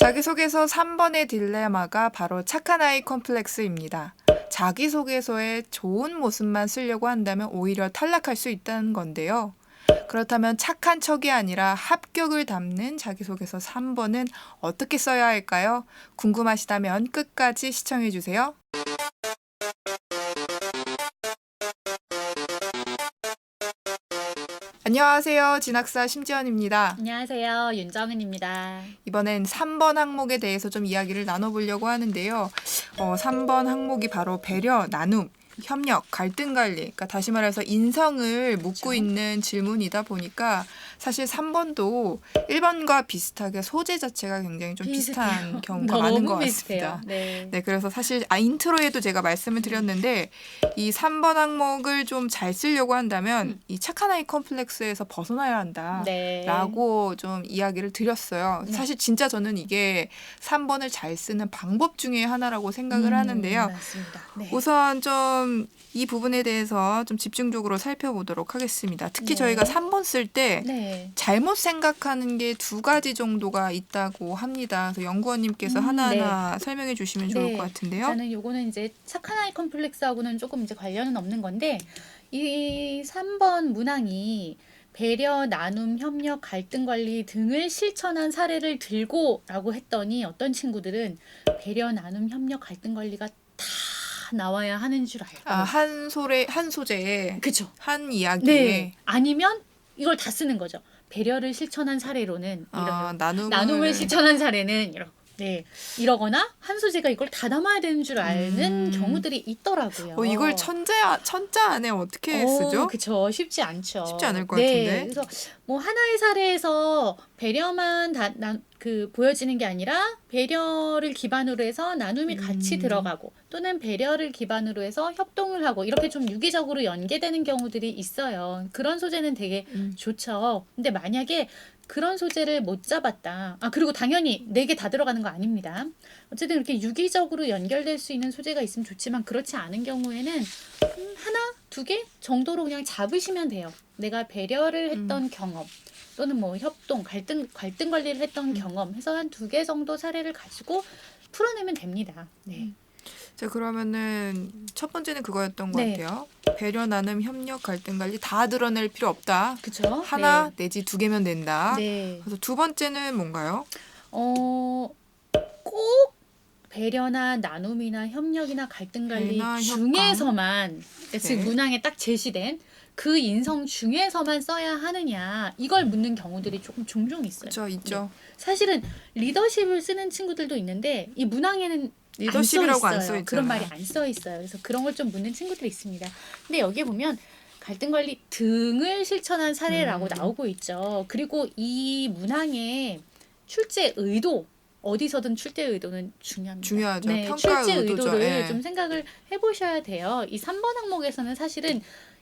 자기소개서 3번의 딜레마가 바로 착한 아이 컴플렉스입니다. 자기소개서에 좋은 모습만 쓰려고 한다면 오히려 탈락할 수 있다는 건데요. 그렇다면 착한 척이 아니라 합격을 담는 자기소개서 3번은 어떻게 써야 할까요? 궁금하시다면 끝까지 시청해주세요. 안녕하세요. 진학사 심지연입니다. 안녕하세요. 윤정은입니다. 이번엔 3번 항목에 대해서 좀 이야기를 나눠보려고 하는데요. 3번 항목이 바로 배려, 나눔, 협력, 갈등 관리, 그러니까 다시 말해서 인성을 묻고 있는 질문이다 보니까 사실 3번도 1번과 비슷하게 소재 자체가 굉장히 좀 비슷한 경우가 많은 것 같습니다. 네, 그래서 사실 인트로에도 제가 말씀을 드렸는데 이 3번 항목을 좀 잘 쓰려고 한다면 이 착한 아이 컴플렉스에서 벗어나야 한다라고 좀 이야기를 드렸어요. 사실 진짜 저는 이게 3번을 잘 쓰는 방법 중에 하나라고 생각을 하는데요. 맞습니다. 네. 우선 좀 이 부분에 대해서 좀 집중적으로 살펴보도록 하겠습니다. 특히 저희가 3번 쓸 때 잘못 생각하는 게 2가지 정도가 있다고 합니다. 그래서 연구원님께서 하나하나 설명해 주시면 좋을 것 같은데요. 저는 요거는 이제 착한 아이 컴플렉스하고는 조금 이제 관련은 없는 건데 이 3번 문항이 배려, 나눔, 협력, 갈등 관리 등을 실천한 사례를 들고라고 했더니 어떤 친구들은 배려, 나눔, 협력, 갈등 관리가 다 나와야 하는 줄 알고 한 소재에 그쵸. 한 이야기에 아니면 이걸 다 쓰는 거죠. 배려를 실천한 사례로는 나눔을 네. 실천한 사례는 이러거나 한 소재가 이걸 다 담아야 되는 줄 아는 경우들이 있더라고요. 이걸 천자 안에 어떻게 쓰죠? 그쵸. 쉽지 않죠. 쉽지 않을 것 같은데. 그래서 뭐 하나의 사례에서 배려만 보여지는 게 아니라 배려를 기반으로 해서 나눔이 같이 들어가고 또는 배려를 기반으로 해서 협동을 하고 이렇게 좀 유기적으로 연계되는 경우들이 있어요. 그런 소재는 되게 좋죠. 근데 만약에 그런 소재를 못 잡았다. 그리고 당연히 4개 다 들어가는 거 아닙니다. 어쨌든 이렇게 유기적으로 연결될 수 있는 소재가 있으면 좋지만 그렇지 않은 경우에는 하나, 2개 정도로 그냥 잡으시면 돼요. 내가 배려를 했던 경험 또는 뭐 협동, 갈등 관리를 했던 경험 해서 한 2개 정도 사례를 가지고 풀어내면 됩니다. 네. 자, 그러면은 첫 번째는 그거였던 것 같아요. 배려, 나눔, 협력, 갈등 관리 다 드러낼 필요 없다. 그쵸? 하나 내지 2개면 된다. 네. 그래서 두 번째는 뭔가요? 꼭 배려나 나눔이나 협력이나 갈등 관리 중에서만 즉 문항에 딱 제시된 그 인성 중에서만 써야 하느냐 이걸 묻는 경우들이 조금 종종 있어요. 그렇죠, 있죠. 사실은 리더십을 쓰는 친구들도 있는데 이 문항에는 리더십이라고 안 써 있잖아요. 그런 말이 안 써 있어요. 그래서 그런 걸 좀 묻는 친구들이 있습니다. 근데 여기에 보면 갈등 관리 등을 실천한 사례라고 나오고 있죠. 그리고 이 문항의 출제 의도 어디서든 출제 의도는 중요합니다. 중요하죠. 평가 출제 의도죠. 의도를 좀 생각을 해보셔야 돼요. 이 3번 항목에서는 사실은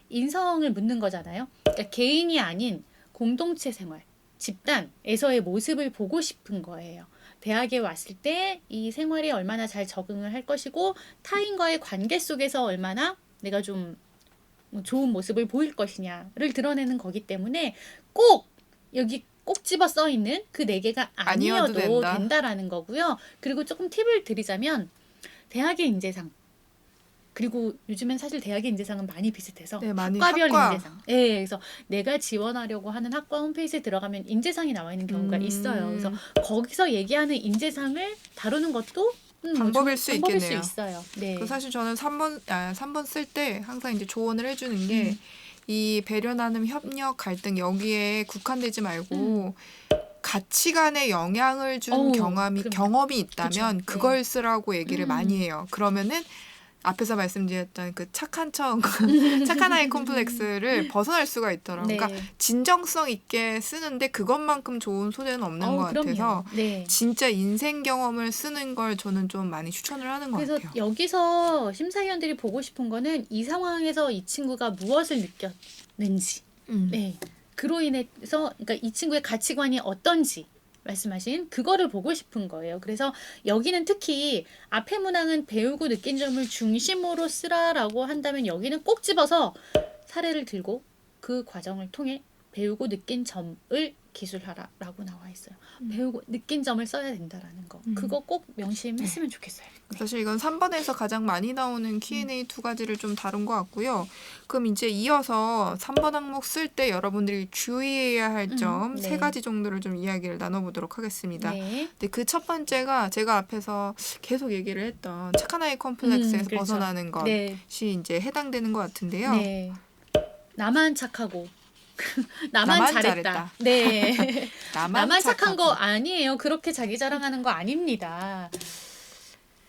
인성을 묻는 거잖아요. 그러니까 개인이 아닌 공동체 생활, 집단에서의 모습을 보고 싶은 거예요. 대학에 왔을 때 이 생활에 얼마나 잘 적응을 할 것이고 타인과의 관계 속에서 얼마나 내가 좀 좋은 모습을 보일 것이냐를 드러내는 거기 때문에 꼭 여기 꼭 집어 써 있는 그 4개가 아니어도 된다라는 거고요. 그리고 조금 팁을 드리자면 대학의 인재상 그리고 요즘엔 사실 대학의 인재상은 많이 비슷해서 학과별 인재상. 그래서 내가 지원하려고 하는 학과 홈페이지에 들어가면 인재상이 나와 있는 경우가 있어요. 그래서 거기서 얘기하는 인재상을 다루는 것도 방법일 수 있겠네요. 있어요. 사실 저는 3번 쓸 때 항상 이제 조언을 해주는 게 이 배려, 나눔, 협력, 갈등 여기에 국한되지 말고 가치관에 영향을 준 경험이 있다면 그걸 쓰라고 얘기를 많이 해요. 그러면은 앞에서 말씀드렸던 그 착한 아이 콤플렉스를 벗어날 수가 있더라고요. 그러니까 진정성 있게 쓰는데 그것만큼 좋은 소재는 없는 것 같아서 진짜 인생 경험을 쓰는 걸 저는 좀 많이 추천을 하는 것 같아요. 그래서 여기서 심사위원들이 보고 싶은 거는 이 상황에서 이 친구가 무엇을 느꼈는지 그로 인해서 그러니까 이 친구의 가치관이 어떤지 말씀하신 그거를 보고 싶은 거예요. 그래서 여기는 특히 앞에 문항은 배우고 느낀 점을 중심으로 쓰라라고 한다면 여기는 꼭 집어서 사례를 들고 그 과정을 통해 배우고 느낀 점을 기술하라라고 나와 있어요. 배우고 느낀 점을 써야 된다라는 거. 그거 꼭 명심했으면 좋겠어요. 네. 사실 이건 3번에서 가장 많이 나오는 Q&A 두 가지를 좀 다룬 것 같고요. 그럼 이제 이어서 3번 항목 쓸 때 여러분들이 주의해야 할 점 세 네. 가지 정도를 좀 이야기를 나눠보도록 하겠습니다. 네. 근데 그 첫 번째가 제가 앞에서 계속 얘기를 했던 착한 아이 컴플렉스에서 그렇죠. 벗어나는 것이 네. 이제 해당되는 것 같은데요. 네. 나만 착하고 나만 나만 잘했다. 잘했다. 네. 나만 착한 거 착하고. 아니에요. 그렇게 자기 자랑하는 거 아닙니다.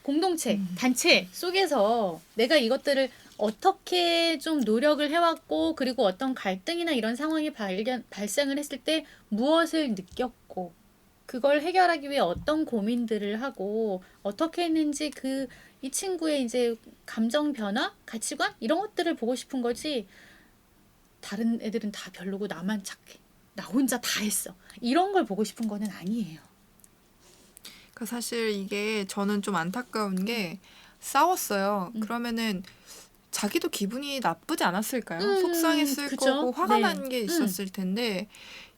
공동체, 단체 속에서 내가 이것들을 어떻게 좀 노력을 해왔고, 그리고 어떤 갈등이나 이런 상황이 발생을 했을 때 무엇을 느꼈고, 그걸 해결하기 위해 어떤 고민들을 하고, 어떻게 했는지 이 친구의 이제 감정 변화, 가치관 이런 것들을 보고 싶은 거지. 다른 애들은 다 별로고 나만 착해. 나 혼자 다 했어. 이런 걸 보고 싶은 거는 아니에요. 그러니까 사실 이게 저는 좀 안타까운 게 싸웠어요. 그러면은 자기도 기분이 나쁘지 않았을까요? 속상했을 그쵸? 거고 화가 네. 난 게 있었을 텐데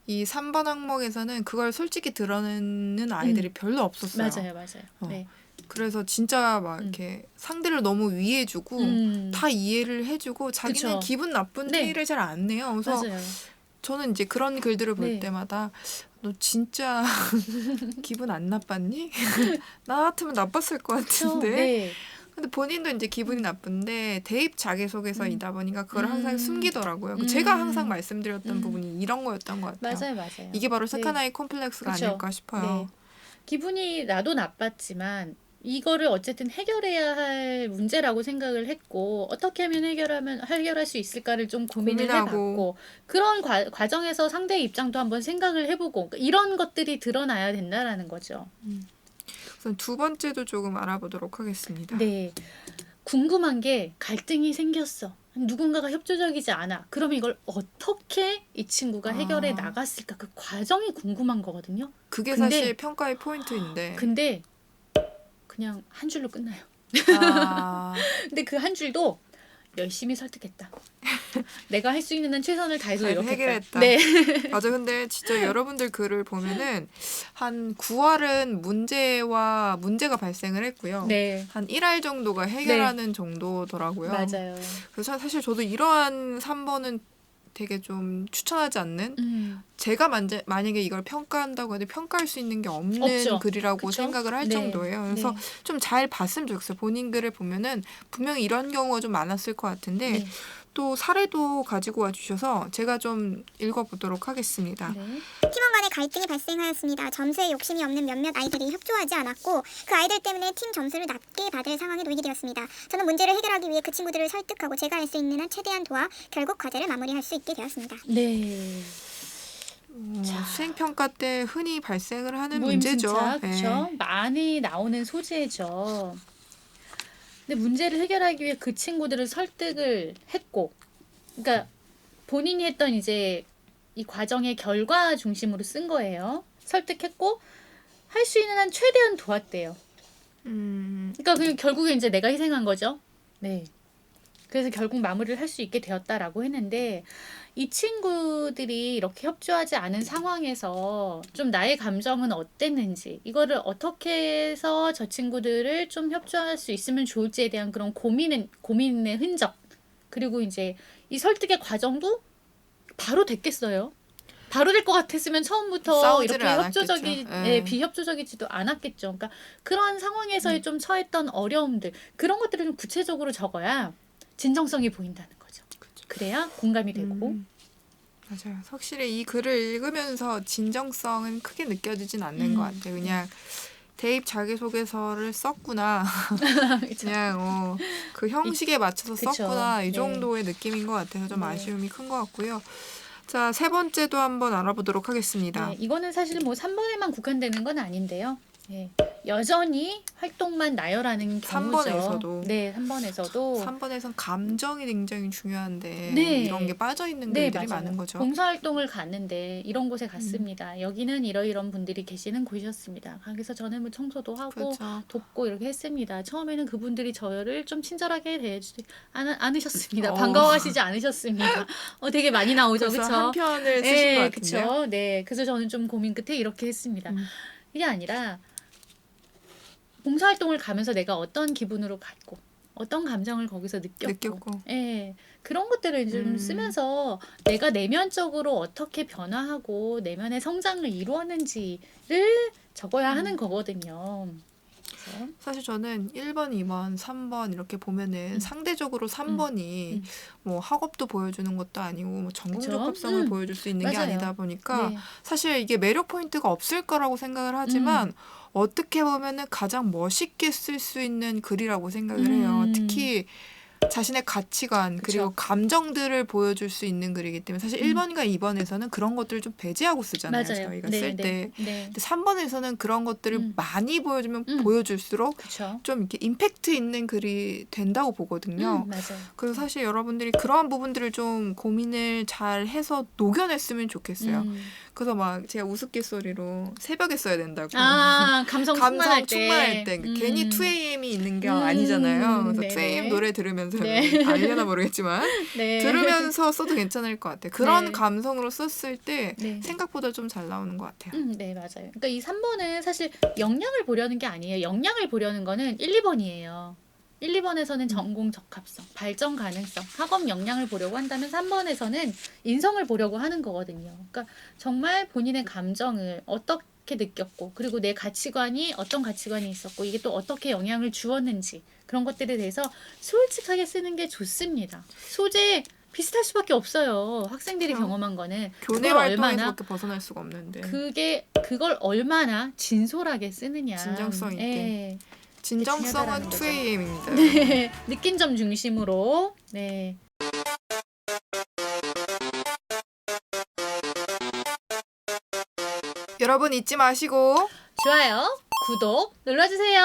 이 3번 항목에서는 그걸 솔직히 드러내는 아이들이 별로 없었어요. 맞아요, 맞아요. 네. 그래서 진짜 막 이렇게 상대를 너무 위해주고 다 이해를 해주고 자기는 그쵸. 기분 나쁜 네. 티를 잘 안 내요. 그래서 맞아요. 저는 이제 그런 글들을 볼 네. 때마다 너 진짜 기분 안 나빴니? 나 같으면 나빴을 것 그쵸? 같은데. 네. 근데 본인도 이제 기분이 나쁜데 대입 자기소개서이다 보니까 그걸 항상 숨기더라고요. 제가 항상 말씀드렸던 부분이 이런 거였던 것 같아요. 맞아요. 이게 바로 착한 네. 아이 콤플렉스가 그쵸. 아닐까 싶어요. 네. 기분이 나도 나빴지만 이거를 어쨌든 해결해야 할 문제라고 생각을 했고, 어떻게 하면 해결할 수 있을까를 좀 고민을 고민하고. 해봤고, 그런 과정에서 상대의 입장도 한번 생각을 해보고, 이런 것들이 드러나야 된다라는 거죠. 우선 두 번째도 조금 알아보도록 하겠습니다. 네. 궁금한 게 갈등이 생겼어. 누군가가 협조적이지 않아. 그러면 이걸 어떻게 이 친구가 해결해 나갔을까? 그 과정이 궁금한 거거든요. 그게 근데- 사실 평가의 포인트인데. 근데 그냥 한 줄로 끝나요. 아, 근데 그 한 줄도 열심히 설득했다. 내가 할 수 있는 한 최선을 다해서 잘 이렇게 해결했다. 네. 맞아. 근데 진짜 여러분들 글을 보면은 한 9할은 문제가 발생을 했고요. 네. 한 1할 정도가 해결하는 정도더라고요. 맞아요. 그래서 사실 저도 이러한 3번은 되게 좀 추천하지 않는, 제가 만약에 이걸 평가한다고 해도 평가할 수 있는 게 없는 없죠. 글이라고 그쵸? 생각을 할 네. 정도예요. 그래서 네. 좀 잘 봤으면 좋겠어요. 본인 글을 보면은 분명히 이런 경우가 좀 많았을 것 같은데 네. 또 사례도 가지고 와주셔서 제가 좀 읽어보도록 하겠습니다. 네. 팀원 간의 갈등이 발생하였습니다. 점수에 욕심이 없는 몇몇 아이들이 협조하지 않았고 그 아이들 때문에 팀 점수를 낮게 받을 상황에 놓이게 되었습니다. 저는 문제를 해결하기 위해 그 친구들을 설득하고 제가 할 수 있는 한 최대한 도와 결국 과제를 마무리할 수 있게 되었습니다. 네. 수행평가 때 흔히 발생을 하는 무임승차, 문제죠. 그렇죠. 많이 나오는 소재죠. 근데 문제를 해결하기 위해 그 친구들을 설득을 했고, 그러니까 본인이 했던 이제 이 과정의 결과 중심으로 쓴 거예요. 설득했고 할 수 있는 한 최대한 도왔대요. 그러니까 결국에 이제 내가 희생한 거죠. 네. 그래서 결국 마무리를 할 수 있게 되었다라고 했는데, 이 친구들이 이렇게 협조하지 않은 상황에서 좀 나의 감정은 어땠는지, 이거를 어떻게 해서 저 친구들을 좀 협조할 수 있으면 좋을지에 대한 그런 고민의 흔적, 그리고 이제 이 설득의 과정도 바로 됐겠어요. 바로 될 것 같았으면 처음부터 싸우지를 이렇게 않았겠죠. 비협조적이지도 않았겠죠. 그러니까 그런 상황에서의 좀 처했던 어려움들, 그런 것들을 좀 구체적으로 적어야 진정성이 보인다는 거죠. 그래야 공감이 되고. 맞아요. 확실히 이 글을 읽으면서 진정성은 크게 느껴지진 않는 것 같아요. 그냥 대입 자기소개서를 썼구나. 그냥 그 형식에 맞춰서 그쵸. 썼구나. 이 네. 정도의 느낌인 것 같아서 좀 네. 아쉬움이 큰 것 같고요. 자, 세 번째도 한번 알아보도록 하겠습니다. 네, 이거는 사실 뭐 3번에만 국한되는 건 아닌데요. 네. 여전히 활동만 나열하는 경우죠. 3번에서도. 네, 3번에서도 3번에선 감정이 굉장히 중요한데 네. 이런 게 빠져있는 네, 글들이 맞아요. 많은 거죠. 봉사활동을 갔는데 이런 곳에 갔습니다. 여기는 이러이런 분들이 계시는 곳이었습니다. 거기서 저는 뭐 청소도 하고 그렇죠. 돕고 이렇게 했습니다. 처음에는 그분들이 저를 좀 친절하게 대해주지 않으셨습니다. 어. 반가워하시지 않으셨습니다. 되게 많이 나오죠, 그래서 그렇죠? 한 편을 쓰신 것 같은데요. 그쵸. 네, 그래서 저는 좀 고민 끝에 이렇게 했습니다. 이게 아니라 봉사활동을 가면서 내가 어떤 기분으로 갔고 어떤 감정을 거기서 느꼈고 예, 그런 것들을 좀 쓰면서 내가 내면적으로 어떻게 변화하고 내면의 성장을 이루었는지를 적어야 하는 거거든요. 그래서 사실 저는 1번, 2번, 3번 이렇게 보면은 상대적으로 3번이 뭐 학업도 보여주는 것도 아니고 뭐 전공적 그쵸? 합성을 보여줄 수 있는 게 맞아요. 아니다 보니까 네. 사실 이게 매력 포인트가 없을 거라고 생각을 하지만 어떻게 보면은 가장 멋있게 쓸 수 있는 글이라고 생각을 해요. 특히 자신의 가치관 그리고 그쵸. 감정들을 보여줄 수 있는 글이기 때문에 사실 1번과 2번에서는 그런 것들을 좀 배제하고 쓰잖아요. 맞아요. 저희가 네, 쓸 네, 때. 네. 근데 3번에서는 그런 것들을 많이 보여주면 보여줄수록 그렇죠. 좀 이렇게 임팩트 있는 글이 된다고 보거든요. 맞아요. 그래서 사실 여러분들이 그러한 부분들을 좀 고민을 잘 해서 녹여냈으면 좋겠어요. 그래서 막 제가 우스갯소리로 새벽에 써야 된다고. 감성 감성 충만할 때. 괜히 2AM이 있는 게 아니잖아요. 그래서 네네. 2AM 노래 들으면서 네. 알려나 모르겠지만 네. 들으면서 써도 괜찮을 것 같아요. 그런 네. 감성으로 썼을 때 네. 생각보다 좀 잘 나오는 것 같아요. 네, 맞아요. 그러니까 이 3번은 사실 역량을 보려는 게 아니에요. 역량을 보려는 거는 1, 2번이에요. 1, 2번에서는 전공 적합성, 발전 가능성, 학업 역량을 보려고 한다면 3번에서는 인성을 보려고 하는 거거든요. 그러니까 정말 본인의 감정을 어떻게 느꼈고 그리고 내 가치관이 어떤 가치관이 있었고 이게 또 어떻게 영향을 주었는지 그런 것들에 대해서 솔직하게 쓰는 게 좋습니다. 소재 비슷할 수밖에 없어요. 학생들이 그렇죠. 경험한 거는 교내 그걸 활동에서밖에 벗어날 수가 없는데 그걸 얼마나 진솔하게 쓰느냐. 진정성 있게. 예. 진정성은 중요하다라는 거죠. 2AM입니다. 네. 느낀 점 중심으로. 네. 여러분 잊지 마시고 좋아요, 구독 눌러주세요.